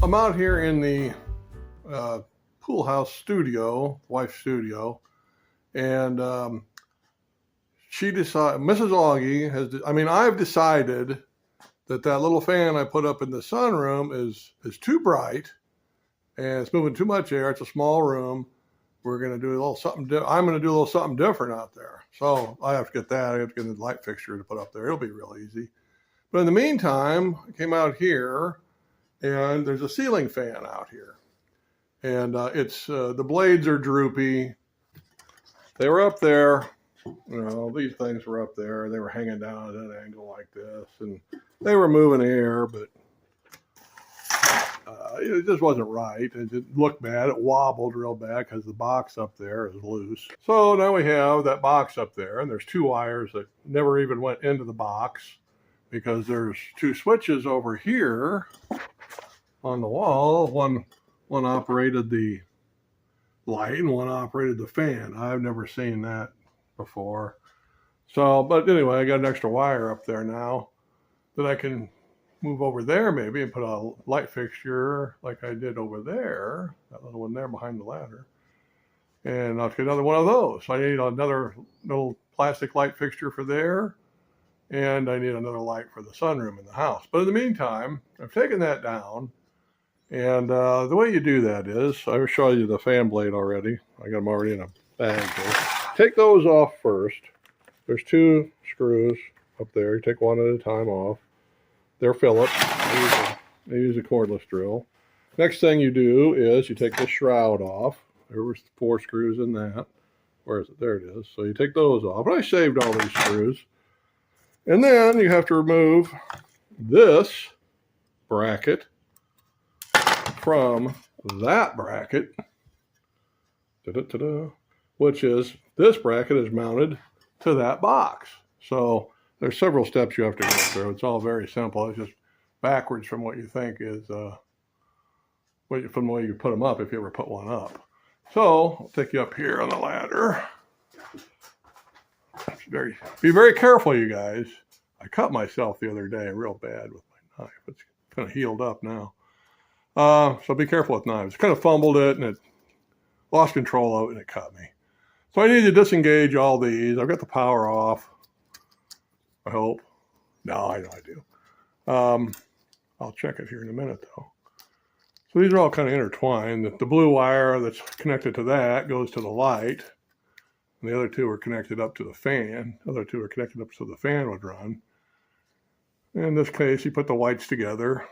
I'm out here in the pool house studio, wife's studio, and she decided, Mrs. Augie has, I've decided that little fan I put up in the sunroom is too bright and it's moving too much air. It's a small room. We're going to do a little something. I'm going to do a little something different out there. So I have to get that. I have to get the light fixture to put up there. It'll be real easy. But in the meantime, I came out here and there's a ceiling fan out here. And it's the blades are droopy. They were up there. These things were up there. They were hanging down at an angle like this. And they were moving air, but it just wasn't right. It looked bad. It wobbled real bad because the box up there is loose. So now we have that box up there, and there's two wires that never even went into the box because there's two switches over here on the wall. One operated the light and one operated the fan. I've never seen that before. So, but anyway, I got an extra wire up there now that I can move over there maybe and put a light fixture like I did over there, that little one there behind the ladder. And I'll get another one of those. So I need another little plastic light fixture for there, and I need another light for the sunroom in the house. But in the meantime, I've taken that down, and the way you do that is, I've shown you the fan blade already. I got them already in a bag here. Take those off first. There's two screws up there. You take one at a time off. They're Phillips. They use a cordless drill. Next thing you do is you take the shroud off. There were 4 screws in that. Where is it? There it is. So you take those off. But I saved all these screws. And then you have to remove this bracket from that bracket. Which is, this bracket is mounted to that box. So there's several steps you have to go through. It's all very simple. It's just backwards from what you think is, from the way you put them up if you ever put one up. So I'll take you up here on the ladder. Be very careful, you guys. I cut myself the other day real bad with my knife. It's kind of healed up now. So be careful with knives. Kind of fumbled it and it lost control of it and it cut me. So I need to disengage all these. I've got the power off. I hope. No, I know I do. I'll check it here in a minute, though. So these are all kind of intertwined. The blue wire that's connected to that goes to the light. And the other two are connected up to the fan. The other two are connected up so the fan would run. In this case, you put the whites together.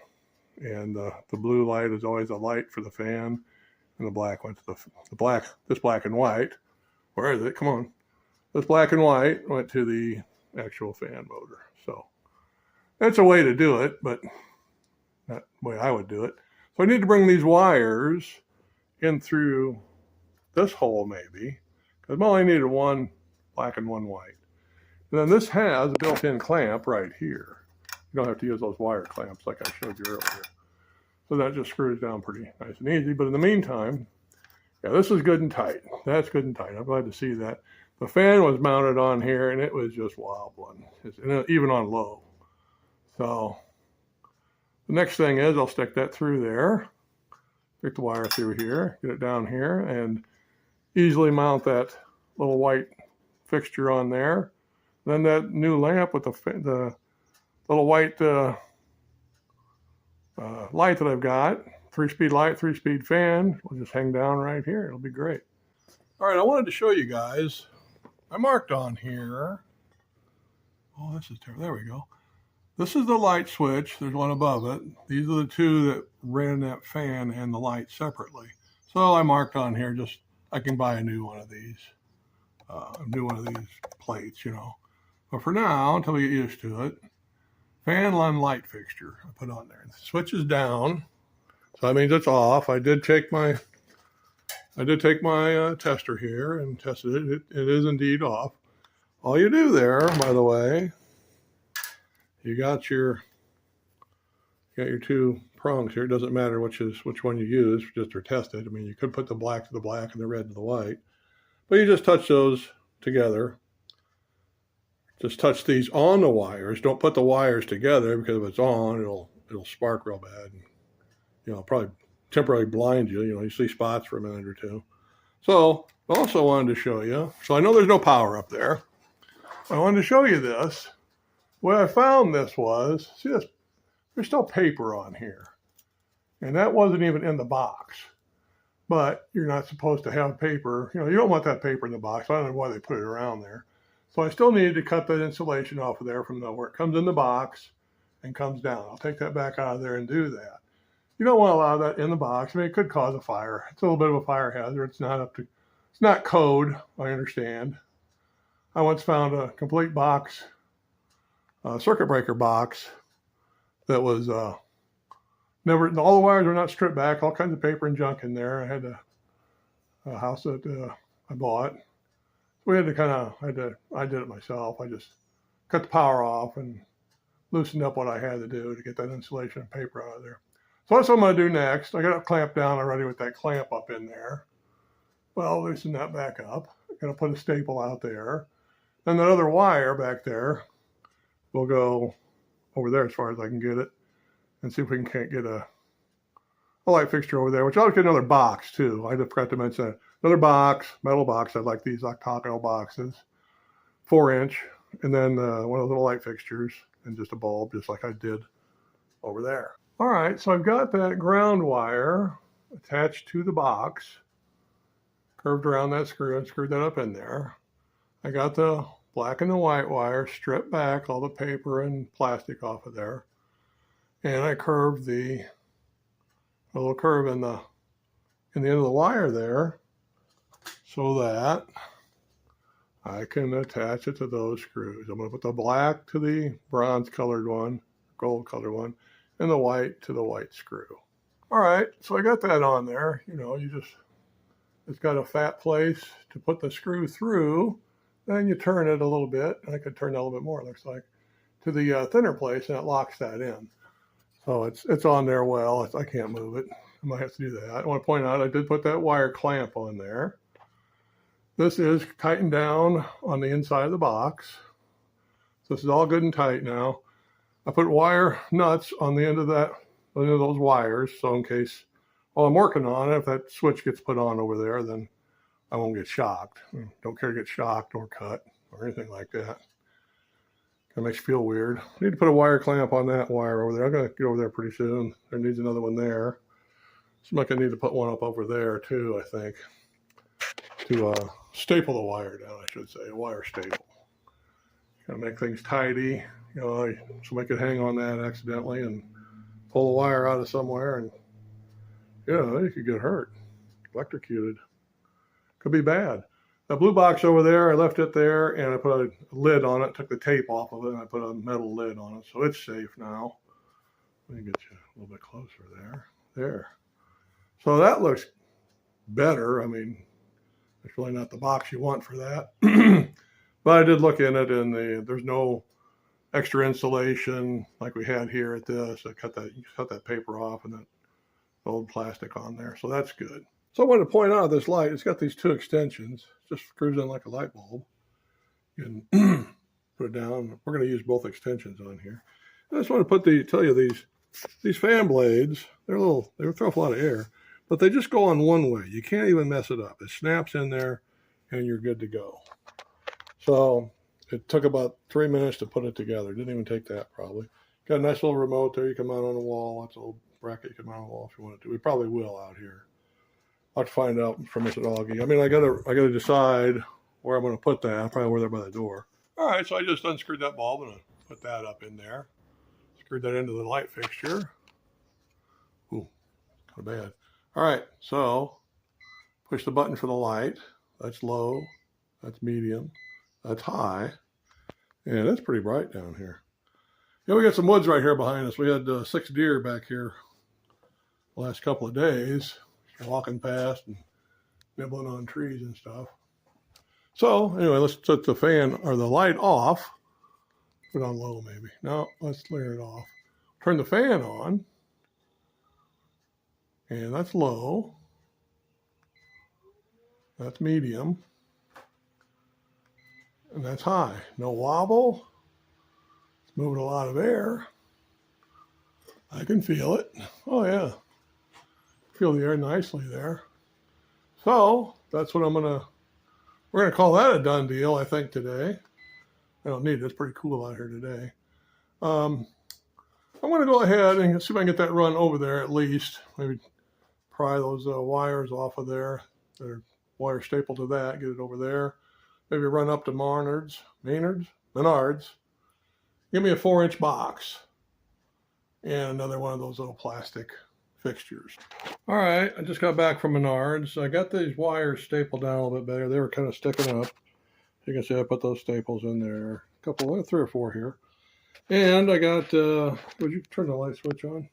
And the blue light is always a light for the fan. And the black went to this black and white. Where is it? Come on. This black and white went to the actual fan motor. So that's a way to do it, but not the way I would do it. So I need to bring these wires in through this hole maybe, because I only needed one black and one white. And then this has a built-in clamp right here. You don't have to use those wire clamps like I showed you earlier. So that just screws down pretty nice and easy. But in the meantime, yeah, this is good and tight. That's good and tight. I'm glad to see that. The fan was mounted on here, and it was just wobbling, even on low. So the next thing is I'll stick that through there, stick the wire through here, get it down here, and easily mount that little white fixture on there. Then that new lamp with the little white light that I've got, 3-speed light, 3-speed fan, will just hang down right here. It'll be great. All right, I wanted to show you guys. I marked on here. Oh, this is terrible. There we go. This is the light switch. There's one above it. These are the two that ran that fan and the light separately. So I marked on here, just I can buy a new one of these. Plates, But for now, until we get used to it, fan and light fixture I put on there. The switch is down. So that means it's off. I did take my tester here and tested it. It is indeed off. All you do there, by the way, you got your 2 prongs here. It doesn't matter which one you use, just to test it. I mean, you could put the black to the black and the red to the white, but you just touch those together. Just touch these on the wires. Don't put the wires together because if it's on, it'll spark real bad and probably temporarily blind you. You see spots for a minute or two. So I also wanted to show you. So I know there's no power up there. I wanted to show you this. What I found this was, see this, there's still paper on here. And that wasn't even in the box. But you're not supposed to have paper. You don't want that paper in the box. I don't know why they put it around there. So I still needed to cut that insulation off of there from where it comes in the box and comes down. I'll take that back out of there and do that. You don't want to allow that in the box. I mean, it could cause a fire. It's a little bit of a fire hazard. It's not code, I understand. I once found a complete box, a circuit breaker box that was never, all the wires were not stripped back, all kinds of paper and junk in there. I had a house that I bought. We had to I did it myself. I just cut the power off and loosened up what I had to do to get that insulation and paper out of there. So that's what I'm going to do next. I got it clamped down already with that clamp up in there. But I'll loosen that back up. I'm going to put a staple out there. Then that other wire back there will go over there as far as I can get it. And see if we can't get a light fixture over there, which I'll get another box too. I forgot to mention that. Another box, metal box. I like these octagonal boxes, 4-inch, and then one of the little light fixtures and just a bulb, just like I did over there. All right, so I've got that ground wire attached to the box, curved around that screw and screwed that up in there. I got the black and the white wire, stripped back all the paper and plastic off of there. And I curved a little curve in the end of the wire there so that I can attach it to those screws. I'm going to put the black to the bronze colored one, gold colored one, and the white to the white screw. All right, so I got that on there. It's got a fat place to put the screw through. Then you turn it a little bit. I could turn that a little bit more, it looks like, to the thinner place, and it locks that in. So it's on there well. I can't move it. I might have to do that. I want to point out I did put that wire clamp on there. This is tightened down on the inside of the box. So this is all good and tight now. I put wire nuts on the end of those wires. So in case while I'm working on it, if that switch gets put on over there, then I won't get shocked. Don't care to get shocked or cut or anything like that. That makes you feel weird. I need to put a wire clamp on that wire over there. I'm going to get over there pretty soon. There needs another one there. So I'm going to need to put one up over there too, I think, to staple the wire down, I should say, a wire staple. Got to make things tidy. Somebody could hang on that accidentally and pull the wire out of somewhere, and you could get hurt, electrocuted. Could be bad. That blue box over there, I left it there, and I put a lid on it, took the tape off of it, and I put a metal lid on it, so it's safe now. Let me get you a little bit closer there. There. So that looks better. I mean, it's really not the box you want for that. But I did look in it, and there's no extra insulation like we had here at this. I cut that paper off and that old plastic on there, so that's good. So I wanted to point out this light. It's got these 2 extensions. It just screws in like a light bulb. You can put it down. We're going to use both extensions on here. I just want to tell you these fan blades. They throw off a lot of air, but they just go on one way. You can't even mess it up. It snaps in there, and you're good to go. So it took about 3 minutes to put it together. Didn't even take that probably. Got a nice little remote there. You can mount on the wall. That's a little bracket you can mount on the wall if you want to. We probably will out here. I'll have to find out from Mr. Augie. I mean, I gotta decide where I'm going to put that. I'll probably over there by the door. All right, so I just unscrewed that bulb and put that up in there. Screwed that into the light fixture. Ooh, kind of bad. All right, so push the button for the light. That's low. That's medium. That's high. And it's pretty bright down here. We got some woods right here behind us. We had 6 deer back here the last couple of days. Walking past and nibbling on trees and stuff. So anyway, let's set the fan or the light off. Put it on low maybe. No, let's clear it off. Turn the fan on. And that's low. That's medium. And that's high. No wobble. It's moving a lot of air. I can feel it. Oh yeah. feel the air nicely there. So that's what we're gonna call that a done deal, I think, today. I don't need it, it's pretty cool out here today. I'm gonna go ahead and see if I can get that run over there at least. Maybe pry those wires off of there. They're wire stapled to that, get it over there. Maybe run up to Menards. Give me a 4-inch box and another one of those little plastic fixtures. All right, I just got back from Menards. I got these wires stapled down a little bit better. They were kind of sticking up. You can see I put those staples in there. A couple, 3 or 4 here. And I got, would you turn the light switch on?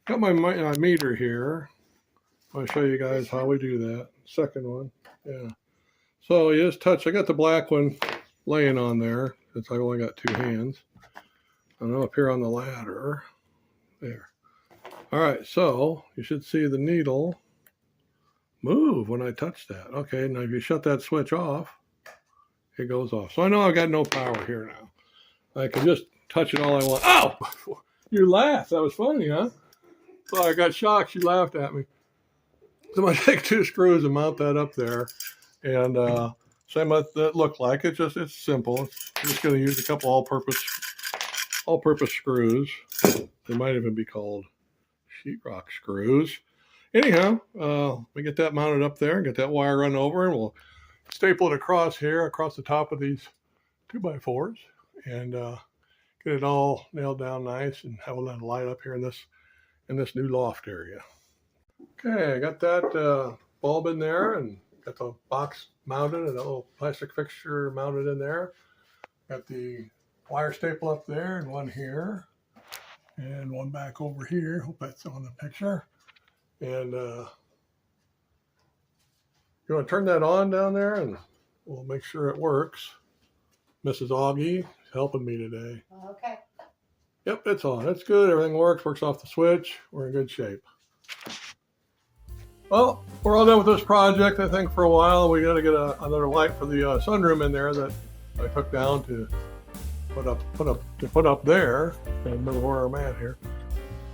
Got my meter here. I'll show you guys how we do that. Second one, yeah. So you just touch, I got the black one laying on there, since I've only got 2 hands. I'm up here on the ladder, there. All right, so you should see the needle move when I touch that. Okay, now if you shut that switch off, it goes off. So I know I've got no power here now. I can just touch it all I want. Oh, you laughed, that was funny, huh? So I got shocked, she laughed at me. So I'm gonna take 2 screws and mount that up there. And same what that looked like. It's simple. I'm just going to use a couple all-purpose screws. They might even be called sheetrock screws. Anyhow, we get that mounted up there and get that wire run over, and we'll staple it across here, across the top of these 2x4s, and get it all nailed down nice, and have a little light up here in this new loft area. Okay, I got that bulb in there, and got the box mounted and a little plastic fixture mounted in there. Got the wire staple up there and one here and one back over here. Hope that's on the picture. And you want to turn that on down there and we'll make sure it works. Mrs. Augie is helping me today. Okay. Yep, it's on. It's good. Everything works off the switch. We're in good shape. Well, we're all done with this project, I think, for a while. We got to get another light for the sunroom in there that I took down to put up there. I can't remember where I'm at here.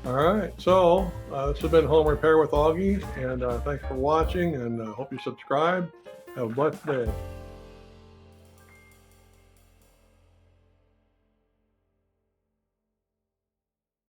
All right, so this has been Home Repair with Augie, and thanks for watching, and hope you subscribe. Have a blessed day.